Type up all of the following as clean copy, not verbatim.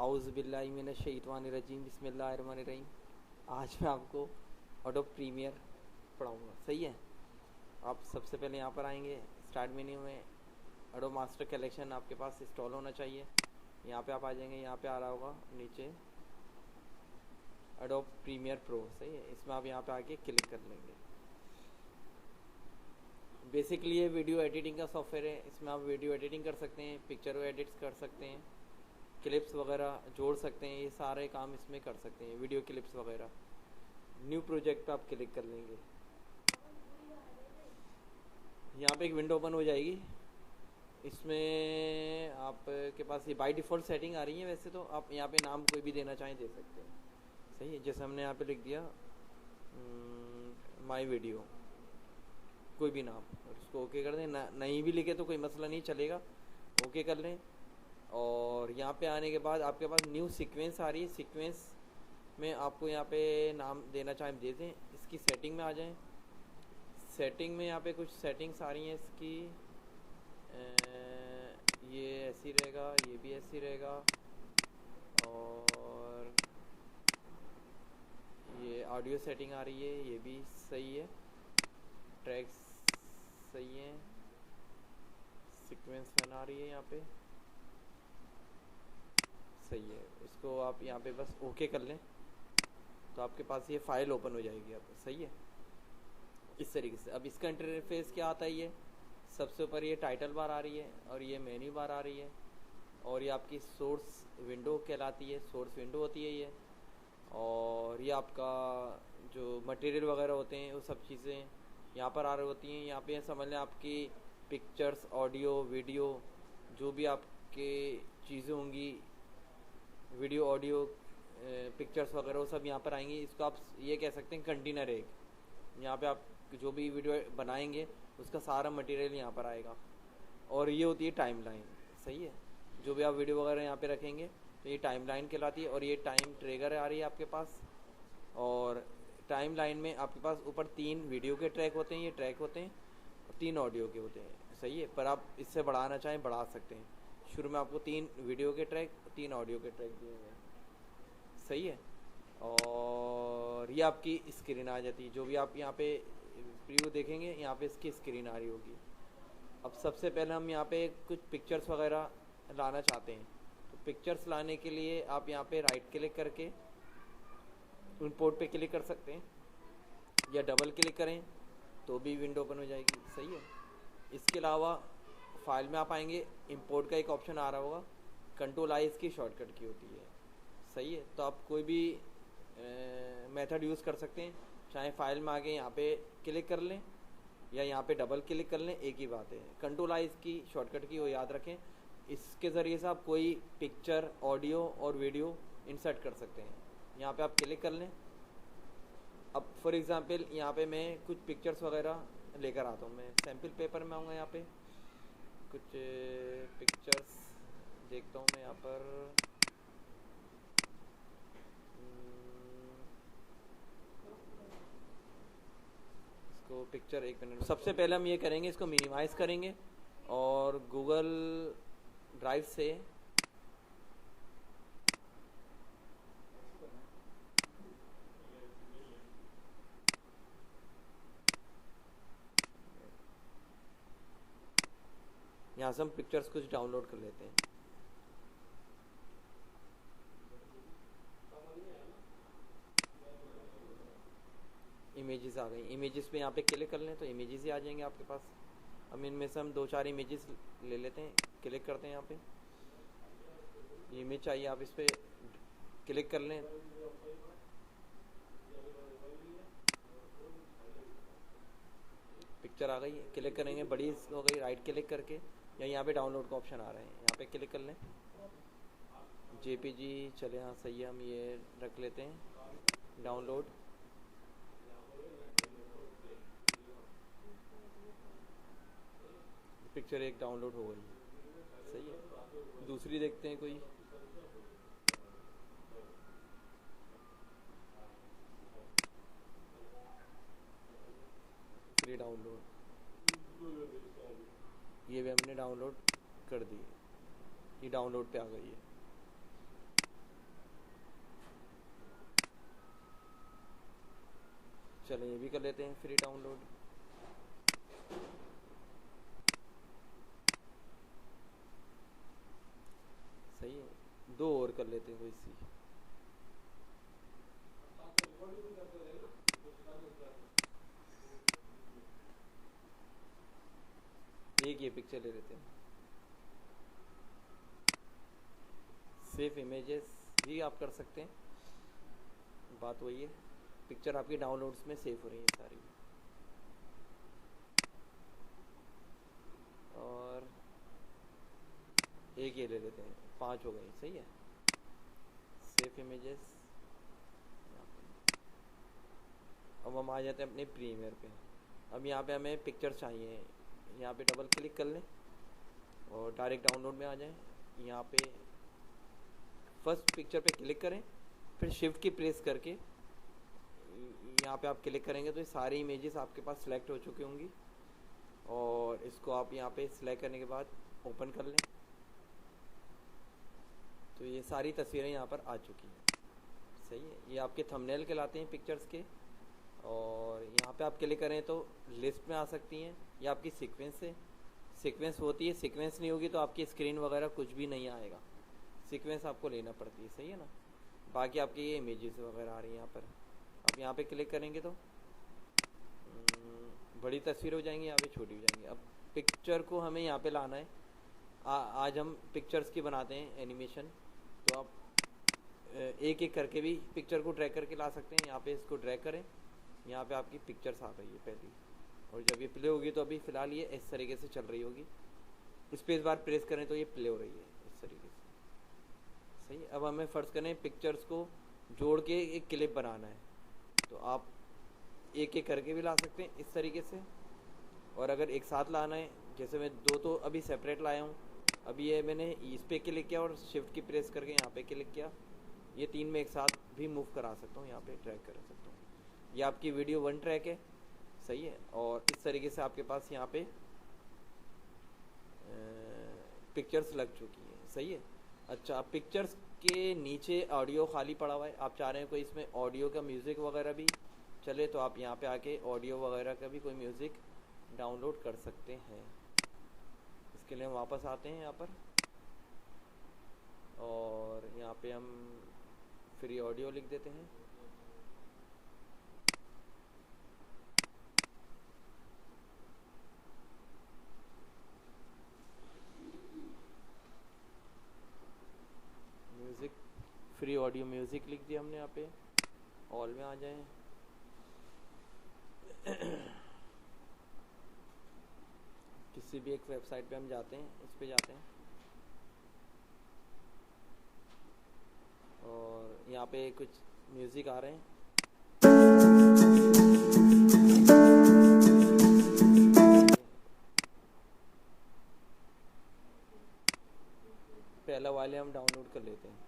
आउज़ बिल्लाहि मिनश शैतानिर रजीम बिस्मिल्लाहिर्रहमानिर रहीम। आज मैं आपको एडोब प्रीमियर पढ़ाऊँगा, सही है। आप सबसे पहले यहाँ पर आएंगे, स्टार्ट मेन्यू में एडोब मास्टर कलेक्शन आपके पास इंस्टॉल होना चाहिए। यहाँ पे आप आ जाएंगे, यहाँ पे आ रहा होगा नीचे एडोब प्रीमियर प्रो, सही है। इसमें आप यहाँ पे आके क्लिक कर लेंगे। बेसिकली ये वीडियो एडिटिंग का सॉफ्टवेयर है। इसमें आप वीडियो एडिटिंग कर सकते हैं, पिक्चर एडिट्स कर सकते हैं, क्लिप्स वगैरह जोड़ सकते हैं, ये सारे काम इसमें कर सकते हैं, वीडियो क्लिप्स वगैरह। न्यू प्रोजेक्ट पे आप क्लिक कर लेंगे, यहाँ पे एक विंडो ओपन हो जाएगी। इसमें आपके पास ये बाय डिफ़ॉल्ट सेटिंग आ रही है। वैसे तो आप यहाँ पे नाम कोई भी देना चाहें दे सकते हैं, सही है। जैसे हमने यहाँ पे लिख दिया माई वीडियो, कोई भी नाम, और उसको ओके कर दें। नहीं भी लिखे तो कोई मसला नहीं, चलेगा, ओके कर लें। और यहाँ पे आने के बाद आपके पास न्यू सीक्वेंस आ रही है। सीक्वेंस में आपको यहाँ पे नाम देना चाहें दे दें। इसकी सेटिंग में आ जाएं। सेटिंग में यहाँ पे कुछ सेटिंग्स आ रही हैं इसकी। ये ऐसी रहेगा, ये भी ऐसी रहेगा, और ये ऑडियो सेटिंग आ रही है, ये भी सही है। ट्रैक्स सही है, सीक्वेंस वन आ रही है यहाँ पे, सही है। इसको आप यहाँ पे बस ओके कर लें तो आपके पास ये फाइल ओपन हो जाएगी। अब सही है इस तरीके से। अब इसका इंटरफेस क्या आता है, ये सबसे ऊपर ये टाइटल बार आ रही है, और ये मेन्यू बार आ रही है, और ये आपकी सोर्स विंडो कहलाती है, सोर्स विंडो होती है ये। और ये आपका जो मटेरियल वगैरह होते हैं वो सब चीज़ें यहाँ पर आ रही होती हैं। यहाँ पे समझ लें आपकी पिक्चर्स, ऑडियो, वीडियो, जो भी आपके चीज़ें होंगी, वीडियो, ऑडियो, पिक्चर्स वगैरह, वो सब यहाँ पर आएंगी। इसको आप ये कह सकते हैं कंटेनर एक। यहाँ पे आप जो भी वीडियो बनाएंगे उसका सारा मटेरियल यहाँ पर आएगा। और ये होती है टाइमलाइन, सही है। जो भी आप वीडियो वगैरह यहाँ पे रखेंगे तो ये टाइमलाइन कहलाती है। और ये टाइम ट्रिगर आ रही है आपके पास। और टाइमलाइन में आपके पास ऊपर 3 वीडियो के ट्रैक होते हैं, ये ट्रैक होते हैं, और 3 ऑडियो के होते हैं, सही है। पर आप इससे बढ़ाना चाहें बढ़ा सकते हैं। शुरू में आपको 3 वीडियो के ट्रैक, 3 ऑडियो के ट्रैक दिए हुए हैं, सही है। और ये आपकी स्क्रीन आ जाती है। जो भी आप यहाँ पे प्रीव्यू देखेंगे, यहाँ पे इसकी स्क्रीन आ रही होगी। अब सबसे पहले हम यहाँ पे कुछ पिक्चर्स वगैरह लाना चाहते हैं। तो पिक्चर्स लाने के लिए आप यहाँ पे राइट क्लिक करके इंपोर्ट पे क्लिक कर सकते हैं, या डबल क्लिक करें तो भी विंडो ओपन हो जाएगी, सही है। इसके अलावा फाइल में आप आएंगे, इंपोर्ट का एक ऑप्शन आ रहा होगा, कंट्रोल आई इसकी शॉर्टकट की होती है, सही है। तो आप कोई भी मेथड यूज़ कर सकते हैं, चाहे फाइल में आके यहाँ पे क्लिक कर लें या यहाँ पे डबल क्लिक कर लें, एक ही बात है। कंट्रोल आई इसकी शॉर्टकट की, वो याद रखें। इसके ज़रिए से आप कोई पिक्चर, ऑडियो और वीडियो इंसर्ट कर सकते हैं। यहाँ पे आप क्लिक कर लें। अब फॉर एग्ज़ाम्पल यहाँ पे मैं कुछ पिक्चर्स वगैरह लेकर आता हूँ। मैं सैम्पल पेपर में आऊँगा, यहाँ पे कुछ पिक्चर्स देखता हूँ मैं यहाँ पर। इसको पिक्चर, एक मिनट। सबसे पहले हम ये करेंगे, इसको मिनिमाइज़ करेंगे और गूगल ड्राइव से यहाँ से हम पिक्चर्स कुछ डाउनलोड कर लेते हैं। इमेजेस आ गई। इमेजेस पे यहाँ पे क्लिक कर लें तो इमेजेस ही आ जाएंगे आपके पास। हम इनमें से हम 2-4 इमेजेस ले लेते हैं, क्लिक करते हैं। यहाँ पे इमेज चाहिए, आप इस पर क्लिक कर लें। पिक्चर आ गई, क्लिक करेंगे, बड़ी हो गई, राइट क्लिक करके, या यहाँ पे डाउनलोड का ऑप्शन आ रहा है, यहाँ पे क्लिक कर लें। जेपीजी चले, हाँ सही है। हम ये रख लेते हैं डाउनलोड। पिक्चर एक डाउनलोड हो गई, सही है। दूसरी देखते हैं कोई। फ्री डाउनलोड, ये भी हमने डाउनलोड कर दी, ये डाउनलोड पे आ गई है। चलो ये भी कर लेते हैं फ्री डाउनलोड। सही है, दो और कर लेते हैं कोई सी। एक ये पिक्चर ले लेते हैं। सेफ इमेजेस भी आप कर सकते हैं, बात वही है, पिक्चर आपकी डाउनलोड्स में सेव हो रही है सारी। और एक ये ले लेते हैं, 5 हो गई। सही है, सेफ इमेजेस। अब हम आ जाते हैं अपने प्रीमियर पे। अब यहाँ पे हमें पिक्चर चाहिए, यहाँ पे डबल क्लिक कर लें और डायरेक्ट डाउनलोड में आ जाएं। यहाँ पे फर्स्ट पिक्चर पे क्लिक करें, फिर शिफ्ट की प्रेस करके यहाँ पे आप क्लिक करेंगे तो ये सारी इमेजेस आपके पास सिलेक्ट हो चुकी होंगी। और इसको आप यहाँ पे सिलेक्ट करने के बाद ओपन कर लें तो ये सारी तस्वीरें यहाँ पर आ चुकी हैं। सही है, ये आपके थंबनेल कहलाते हैं पिक्चर्स के। और यहाँ पे आप क्लिक करें तो लिस्ट में आ सकती हैं, ये आपकी सीक्वेंस है। सीक्वेंस होती है, सीक्वेंस नहीं होगी तो आपकी स्क्रीन वगैरह कुछ भी नहीं आएगा, सीक्वेंस आपको लेना पड़ती है। सही है ना। बाकी आपकी ये इमेजेस वगैरह आ रही हैं यहाँ पर। आप यहाँ पे क्लिक करेंगे तो बड़ी तस्वीर हो जाएंगी, यहाँ पे छोटी हो जाएंगी। अब पिक्चर को हमें यहाँ पे लाना है। आज हम पिक्चर्स की बनाते हैं एनिमेशन, तो आप एक एक करके भी पिक्चर को ड्रैग करके ला सकते हैं। यहाँ पे इसको ड्रैग करें, यहाँ पे आपकी पिक्चर्स आ रही है पहली, और जब ये प्ले होगी तो अभी फ़िलहाल ये इस तरीके से चल रही होगी। स्पेस बार प्रेस करें तो ये प्ले हो रही है इस तरीके से। सही, अब हमें फ़र्ज़ करें पिक्चर्स को जोड़ के एक क्लिप बनाना है, तो आप एक एक करके भी ला सकते हैं इस तरीके से। और अगर एक साथ लाना है, जैसे मैं दो तो अभी सेपरेट लाया हूँ, अभी ये मैंने इस पे क्लिक किया और शिफ्ट की प्रेस करके यहाँ पे क्लिक किया, ये 3 में एक साथ भी मूव करा सकता हूँ, यहाँ पे ट्रैक कर सकता हूँ। ये आपकी वीडियो 1 ट्रैक है। सही है, और इस तरीके से आपके पास यहाँ पे पिक्चर्स लग चुकी है। सही है। अच्छा, पिक्चर्स के नीचे ऑडियो खाली पड़ा हुआ है, आप चाह रहे हैं कोई इसमें ऑडियो का म्यूज़िक वगैरह भी चले तो आप यहाँ पे आके ऑडियो वगैरह का भी कोई म्यूज़िक डाउनलोड कर सकते हैं। इसके लिए हम वापस आते हैं यहाँ पर, और यहाँ पे हम फ्री ऑडियो लिख देते हैं। म्यूज़िक, फ्री ऑडियो म्यूज़िक लिख दिया हमने। यहाँ पे ऑल में आ जाएं। किसी भी एक वेबसाइट पे हम जाते हैं, इस पे जाते हैं और यहाँ पे कुछ म्यूज़िक आ रहे हैं। पहला वाले हम डाउनलोड कर लेते हैं।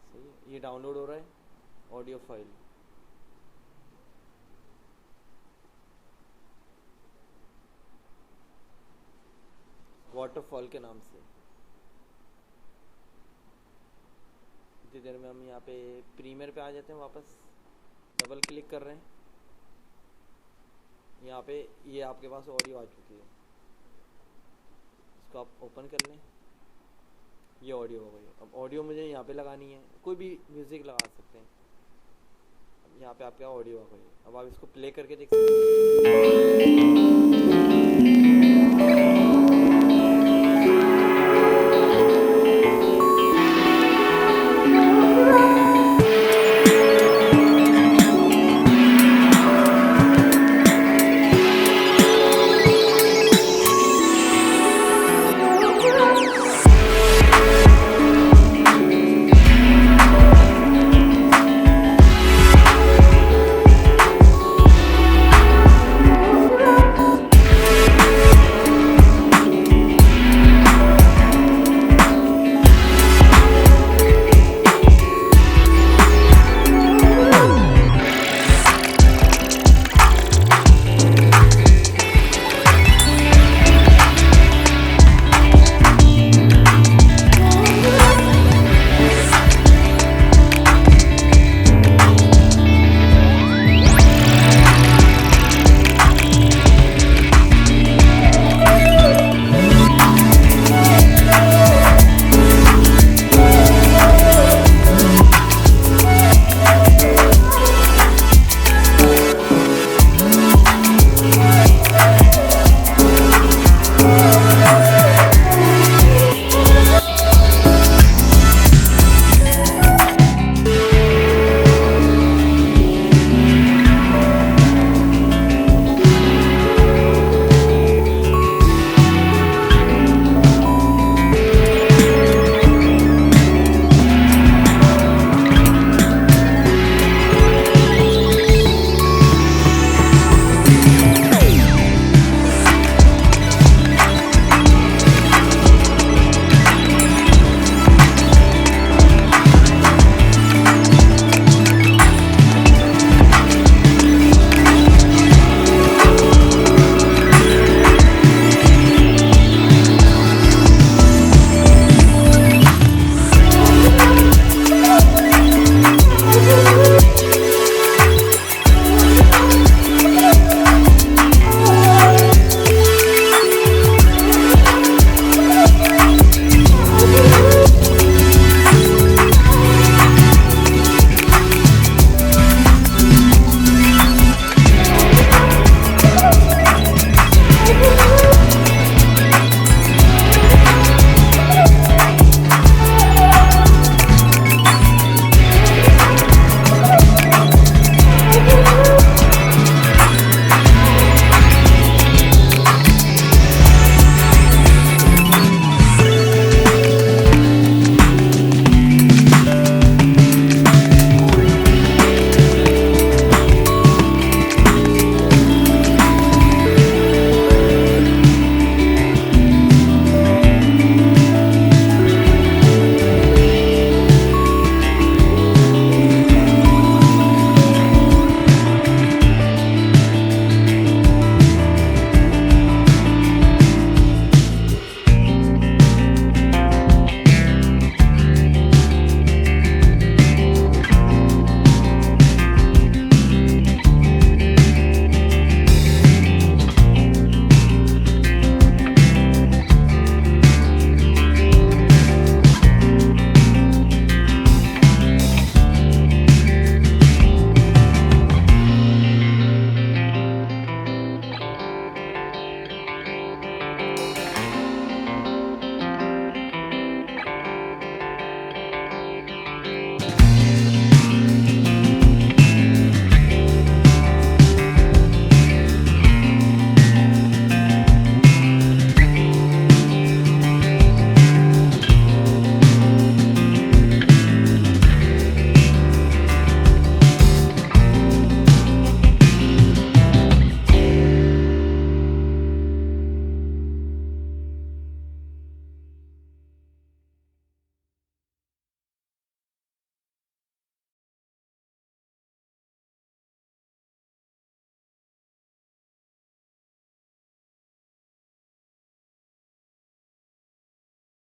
सही है, ये डाउनलोड हो रहा है ऑडियो फाइल। वाटरफॉल के नाम से। इतनी देर में हम यहाँ पे प्रीमियर पे आ जाते हैं वापस, डबल क्लिक कर रहे हैं। यहाँ पे ये आपके पास ऑडियो आ चुकी है, इसको आप ओपन कर लें। ये ऑडियो हो गई। अब ऑडियो मुझे यहाँ पे लगानी है, कोई भी म्यूज़िक लगा सकते हैं। अब यहाँ पे आपका ऑडियो आ गई। अब आप इसको प्ले करके देख सकते हैं।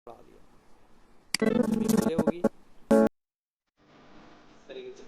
बढ़ा दिया, डिस्प्ले होगी इस तरीके से।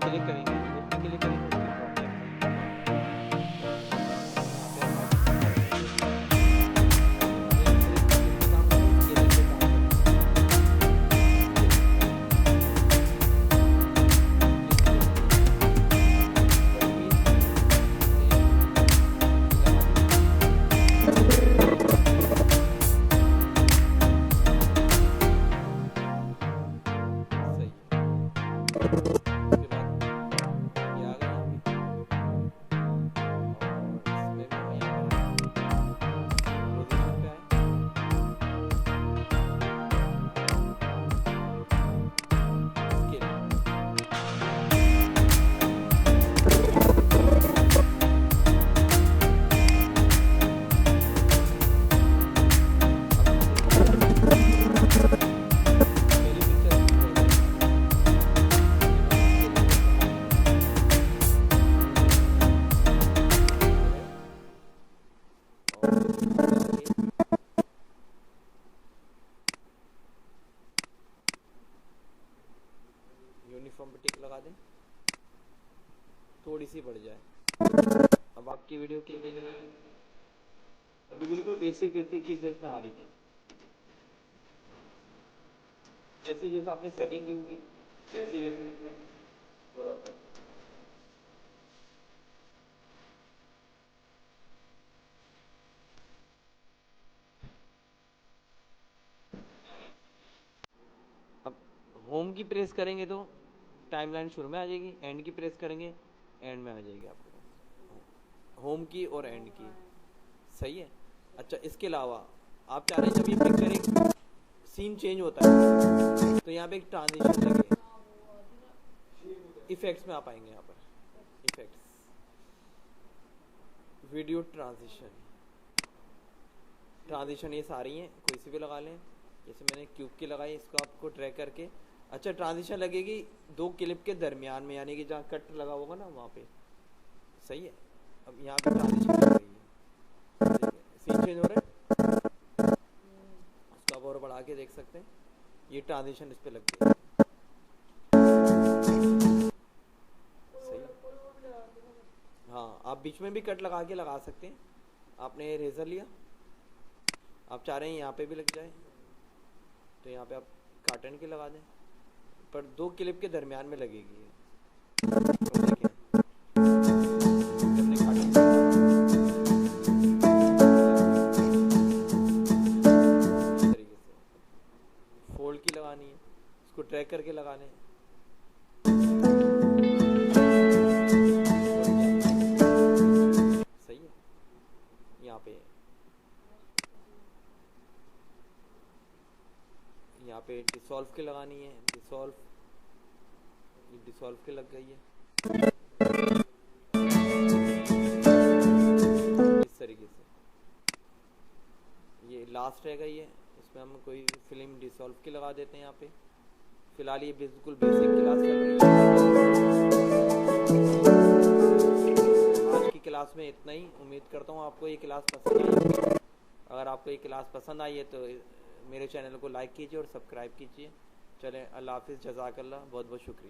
क्लिक करेंगे, इमेज पे क्लिक करेंगे, यूनिफॉर्म पे टिक लगा दें, थोड़ी सी बढ़ जाए। अब आपकी वीडियो की अभी बिल्कुल बेसिक चीजें आ रही है, जैसे जैसे आपने सेटिंग की होगी अब होम की प्रेस करेंगे तो टाइमलाइन शुरू में आ जाएगी, एंड की प्रेस करेंगे एंड में आ जाएगी आपके पास, होम की और एंड की। सही है। अच्छा, इसके अलावा आप चाह रहे हैं जब ये पिक्चर एक सीन चेंज होता है तो यहाँ पे एक ट्रांजिशन लगे, इफेक्ट्स में आप आएंगे, यहाँ पर इफेक्ट्स, वीडियो ट्रांजिशन ये सारी हैं, कोई सी भी लगा लें। जैसे मैंने क्यूब की लगाई, इसको आपको ड्रैग करके, अच्छा ट्रांजिशन लगेगी दो क्लिप के दरमियान में, यानी कि जहाँ कट लगा होगा ना वहाँ पे। सही है। अब यहाँ पे ट्रांजिशन लग रही है, सीन चेंज हो रहा है, उसको आप और बढ़ा के देख सकते हैं, ये ट्रांजिशन इस पे लग गई। सही। हाँ, आप बीच में भी कट लगा के लगा सकते हैं। आपने रेजर लिया, आप चाह रहे हैं यहाँ पे भी लग जाए तो यहाँ पे आप काटन की लगा दें, पर दो क्लिप के दरमियान में लगेगी। तो देखें, तरीके से फोल्ड की लगानी है, उसको ट्रैक करके लगा लें। सही है। यहाँ पे डिसॉल्व के लगानी है, डिसॉल्व के लग गई है इस तरीके से। ये लास्ट रहेगा, ये इसमें हम कोई फिल्म डिसॉल्व के लगा देते हैं यहाँ पे। फिलहाल ये बिल्कुल बेसिक क्लास चल रही है। आज की क्लास में इतना ही। उम्मीद उम्मीद करता हूँ आपको ये क्लास पसंद आई है। अगर आपको ये क्लास पसंद आई है तो मेरे चैनल को लाइक कीजिए और सब्सक्राइब कीजिए। चलें, अल्लाह हाफिज़, जज़ाकल्लाह, बहुत बहुत शुक्रिया।